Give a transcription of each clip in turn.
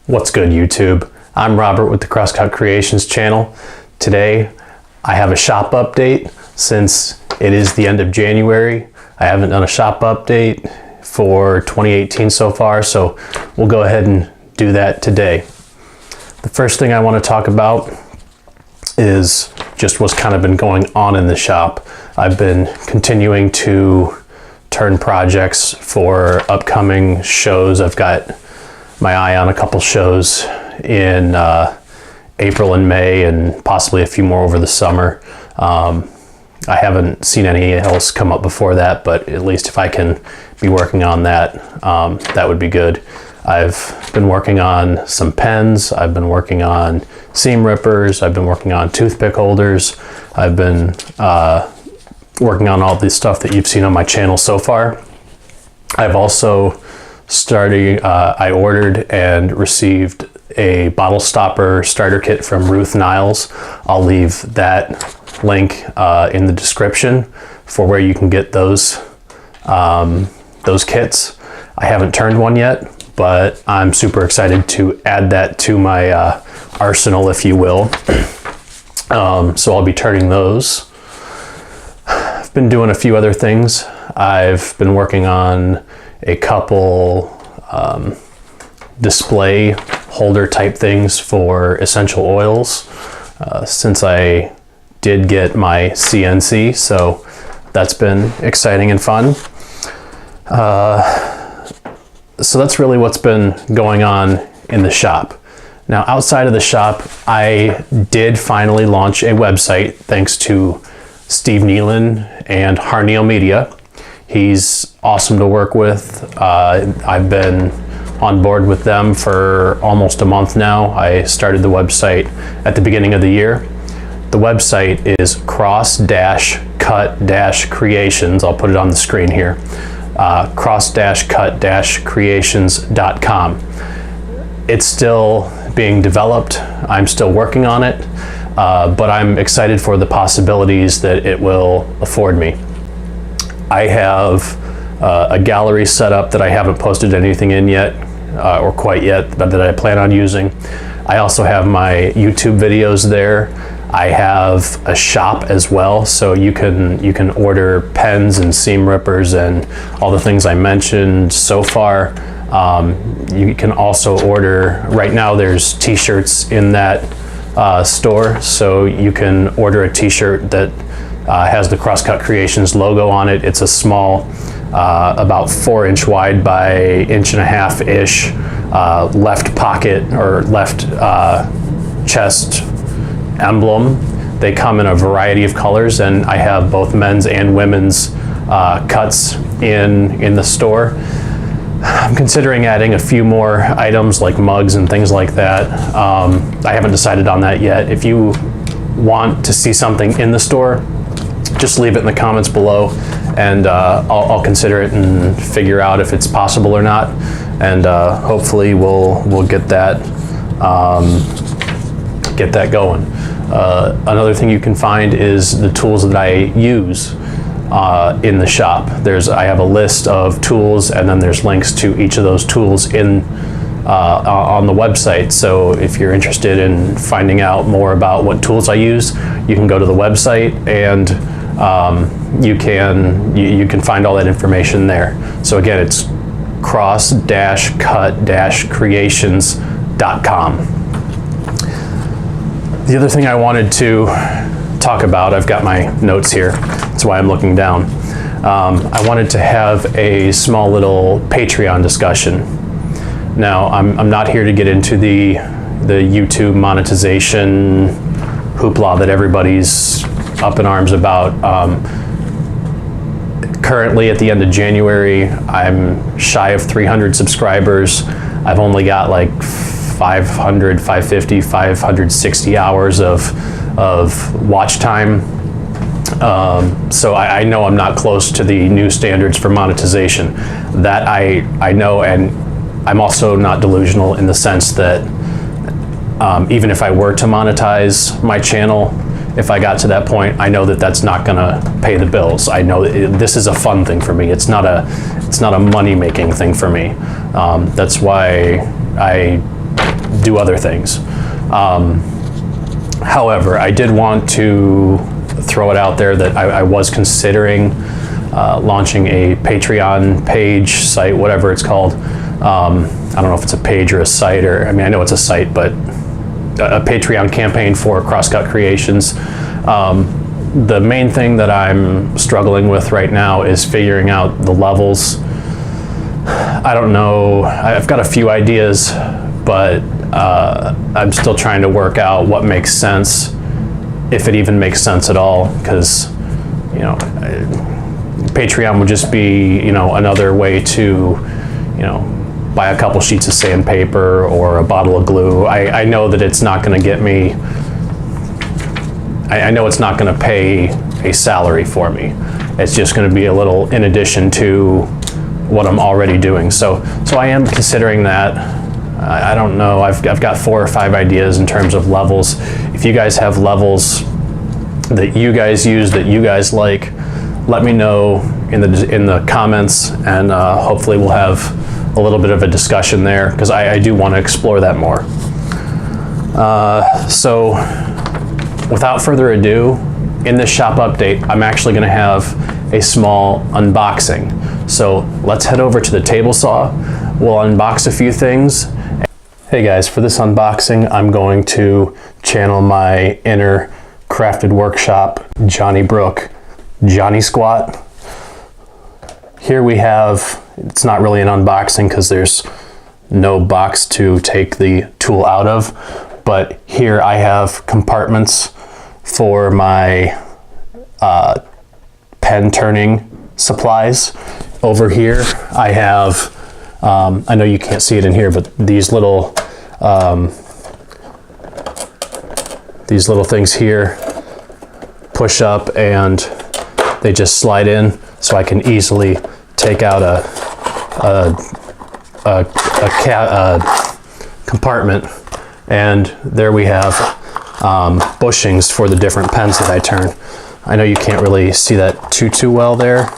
What's good, YouTube? I'm Robert with the Crosscut Creations channel. Today I have a shop update. Since it is the end of January, I haven't done a shop update for 2018 so far, so we'll go ahead and do that today. The first thing I want to talk about is just what's kind of been going on in the shop. I've been continuing to turn projects for upcoming shows. I've got my eye on a couple shows in April and May, and possibly a few more over the summer. I haven't seen any else come up before that, but at least if I can be working on that, that would be good. I've been working on some pens, I've been working on seam rippers, I've been working on toothpick holders, I've been working on all the stuff that you've seen on my channel so far. I've also I ordered and received a bottle stopper starter kit from Ruth Niles. I'll leave that link in the description for where you can get those kits. I haven't turned one yet, but I'm super excited to add that to my arsenal, if you will. So I'll be turning those. I've been doing a few other things. I've been working on a couple display holder type things for essential oils since I did get my CNC, so that's been exciting and fun. So that's really what's been going on in the shop. Now, outside of the shop, I did finally launch a website thanks to Steve Nealon and Harneal Media. He's awesome to work with. I've been on board with them for almost a month now. I started the website at the beginning of the year. The website is cross-cut-creations. I'll put it on the screen here. cross-cut-creations.com. It's still being developed. I'm still working on it, but I'm excited for the possibilities that it will afford me. I have a gallery set up that I haven't posted anything in yet, or quite yet, but that I plan on using. I also have my YouTube videos there. I have a shop as well, so you can order pens and seam rippers and all the things I mentioned so far. You can also order, right now there's t-shirts in that store, so you can order a t-shirt that has the Crosscut Creations logo on it. It's a small, about 4-inch wide by 1.5-inch left pocket or left chest emblem. They come in a variety of colors, and I have both men's and women's cuts in the store. I'm considering adding a few more items like mugs and things like that. I haven't decided on that yet. If you want to see something in the store, just leave it in the comments below, and I'll consider it and figure out if it's possible or not, and hopefully we'll get that going. Another thing you can find is the tools that I use in the shop. I have a list of tools, and then there's links to each of those tools on the website. So if you're interested in finding out more about what tools I use, you can go to the website, and you can find all that information there. So again, it's cross-cut-creations.com. The other thing I wanted to talk about, I've got my notes here, that's why I'm looking down. I wanted to have a small little Patreon discussion. Now, I'm not here to get into the YouTube monetization hoopla that everybody's up in arms about. Currently, at the end of January, I'm shy of 300 subscribers. I've only got like 500, 550, 560 hours of watch time. So I know I'm not close to the new standards for monetization. That I know, and I'm also not delusional in the sense that even if I were to monetize my channel, if I got to that point, I know that that's not gonna pay the bills. I know this is a fun thing for me. It's not a money-making thing for me. That's why I do other things. However, I did want to throw it out there that I was considering launching a Patreon page, site, whatever it's called. I don't know if it's a page or a site, or I mean, I know it's a site, but a Patreon campaign for Crosscut Creations. The main thing that I'm struggling with right now is figuring out the levels. I don't know, I've got a few ideas, but I'm still trying to work out what makes sense, if it even makes sense at all, because, you know, Patreon would just be, you know, another way to, you know, buy a couple sheets of sandpaper or a bottle of glue. I know that it's not going to get me, I know it's not going to pay a salary for me. It's just going to be a little in addition to what I'm already doing. So I am considering that. I don't know, I've got 4 or 5 ideas in terms of levels. If you guys have levels that you guys use, that you guys like, let me know in the comments, and hopefully we'll have a little bit of a discussion there, because I do want to explore that more. So without further ado, in this shop update, I'm actually going to have a small unboxing. So let's head over to the table saw. We'll unbox a few things. Hey guys, for this unboxing, I'm going to channel my inner crafted workshop, Johnny Brook, Johnny Squat. Here we have, it's not really an unboxing because there's no box to take the tool out of, but here I have compartments for my pen turning supplies. Over here I have, I know you can't see it in here, but these little things here push up and they just slide in, so I can easily take out a compartment, and there we have bushings for the different pens that I turn. I know you can't really see that too well there,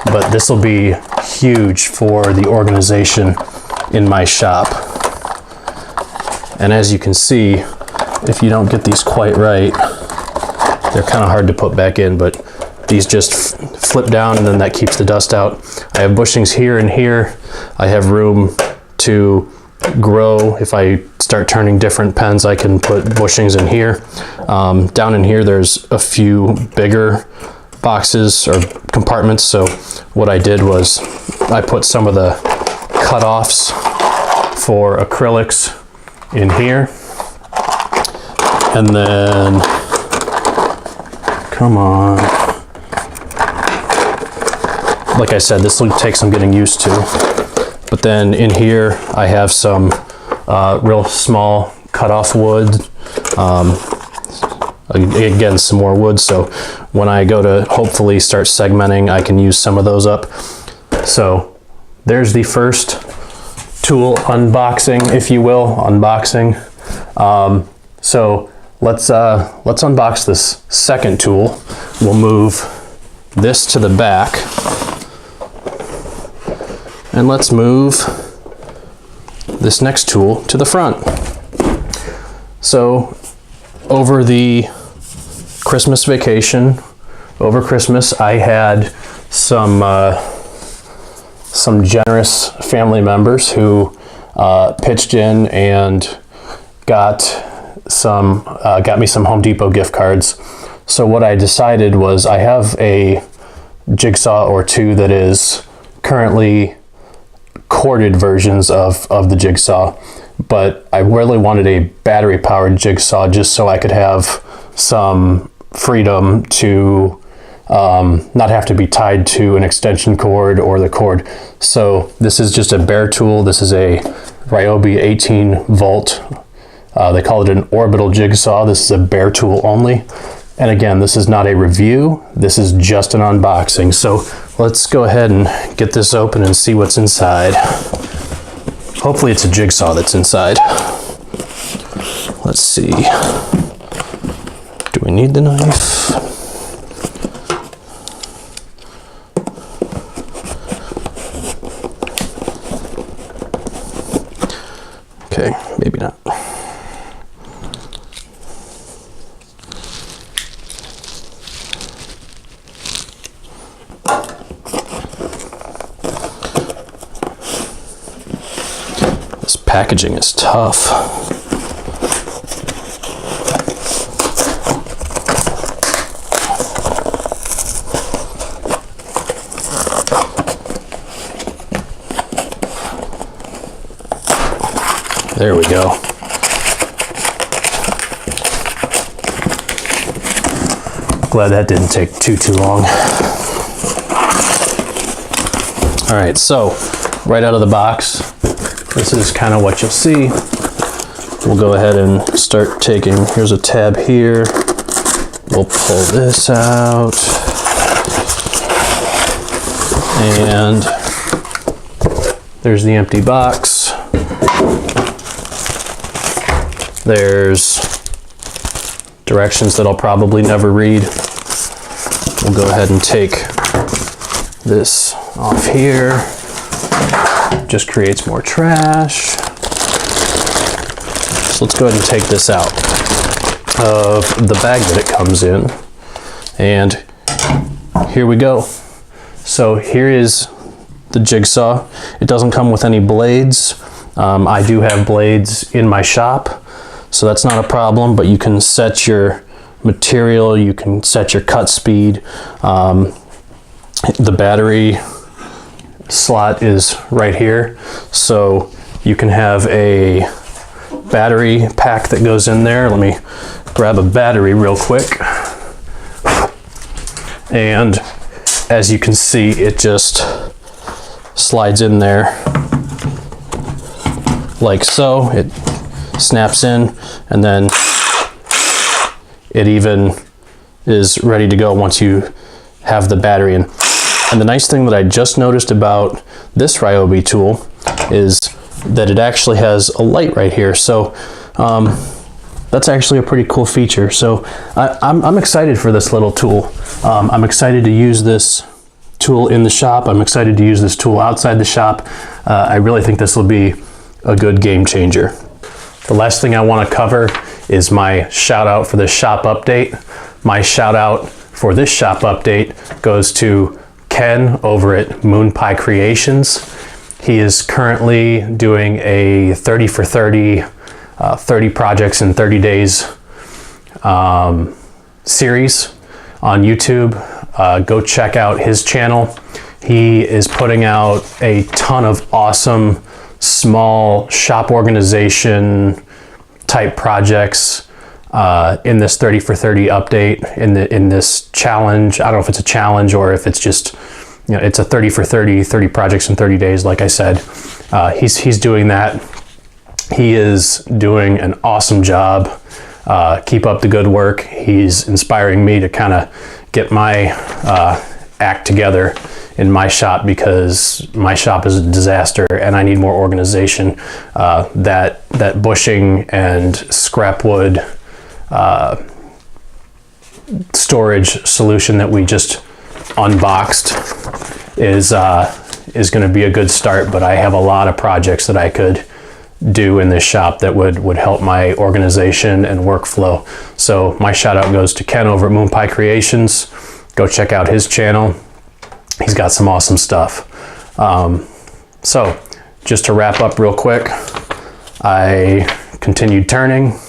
but this will be huge for the organization in my shop. And as you can see, if you don't get these quite right, they're kind of hard to put back in, but these just flip down and then that keeps the dust out. I have bushings here and here. I have room to grow. If I start turning different pens, I can put bushings in here. Down in here, there's a few bigger boxes or compartments. So what I did was I put some of the cutoffs for acrylics in here. And then, come on. Like I said, this will take some getting used to. But then in here, I have some real small cutoff wood. Again, some more wood. So when I go to hopefully start segmenting, I can use some of those up. So there's the first tool unboxing, if you will, unboxing. So let's unbox this second tool. We'll move this to the back. And let's move this next tool to the front. So over the Christmas vacation, over Christmas, I had some generous family members who pitched in and got me some Home Depot gift cards. So what I decided was, I have a jigsaw or two that is currently corded versions of the jigsaw, but I really wanted a battery powered jigsaw just so I could have some freedom to not have to be tied to an extension cord or the cord. So this is just a bare tool. This is a Ryobi 18 volt. They call it an orbital jigsaw. This is a bare tool only. And again, this is not a review. This is just an unboxing. So let's go ahead and get this open and see what's inside. Hopefully it's a jigsaw that's inside. Let's see. Do we need the knife? Okay, maybe not. This packaging is tough. There we go. Glad that didn't take too long. All right, so right out of the box, this is kind of what you'll see. We'll go ahead and start taking, here's a tab here. We'll pull this out. And there's the empty box. There's directions that I'll probably never read. We'll go ahead and take this off here. Just creates more trash. So let's go ahead and take this out of the bag that it comes in. And here we go. So here is the jigsaw. It doesn't come with any blades. I do have blades in my shop, so that's not a problem, but you can set your material, you can set your cut speed. The battery slot is right here, so you can have a battery pack that goes in there. Let me grab a battery real quick. And as you can see, it just slides in there like so. It snaps in, and then it even is ready to go once you have the battery in. And the nice thing that I just noticed about this Ryobi tool is that it actually has a light right here. So that's actually a pretty cool feature. So I'm excited for this little tool. I'm excited to use this tool in the shop. I'm excited to use this tool outside the shop. I really think this will be a good game changer. The last thing I want to cover is my shout out for the shop update. My shout out for this shop update goes to Ken over at Moon Pie Creations. He is currently doing a 30 for 30, 30 projects in 30 days series on YouTube. Go check out his channel. He is putting out a ton of awesome small shop organization type projects in this 30 for 30 update, in this challenge. I don't know if it's a challenge or if it's just, you know, it's a 30 for 30, 30 projects in 30 days. Like I said, he's doing that. He is doing an awesome job. Keep up the good work. He's inspiring me to kind of get my act together in my shop, because my shop is a disaster and I need more organization. That bushing and scrap wood storage solution that we just unboxed is going to be a good start, but I have a lot of projects that I could do in this shop that would help my organization and workflow. So my shout out goes to Ken over at Moon Pie Creations. Go check out his channel. He's got some awesome stuff. So just to wrap up real quick, I continued turning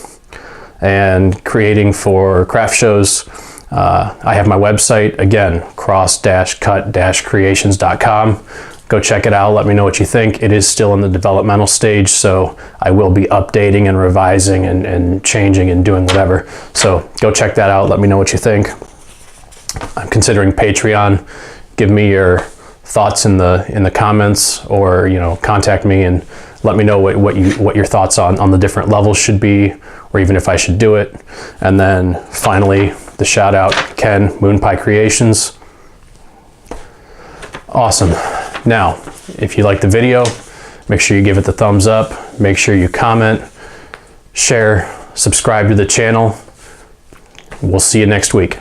and creating for craft shows. I have my website, again, cross-cut-creations.com. Go check it out. Let me know what you think. It is still in the developmental stage, so I will be updating and revising and changing and doing whatever. So go check that out. Let me know what you think. I'm considering Patreon. Give me your thoughts in the comments, or contact me and let me know what your thoughts on the different levels should be, or even if I should do it. And then finally, the shout out, Ken, Moon Pie Creations. Awesome. Now, if you like the video, make sure you give it the thumbs up. Make sure you comment, share, subscribe to the channel. We'll see you next week.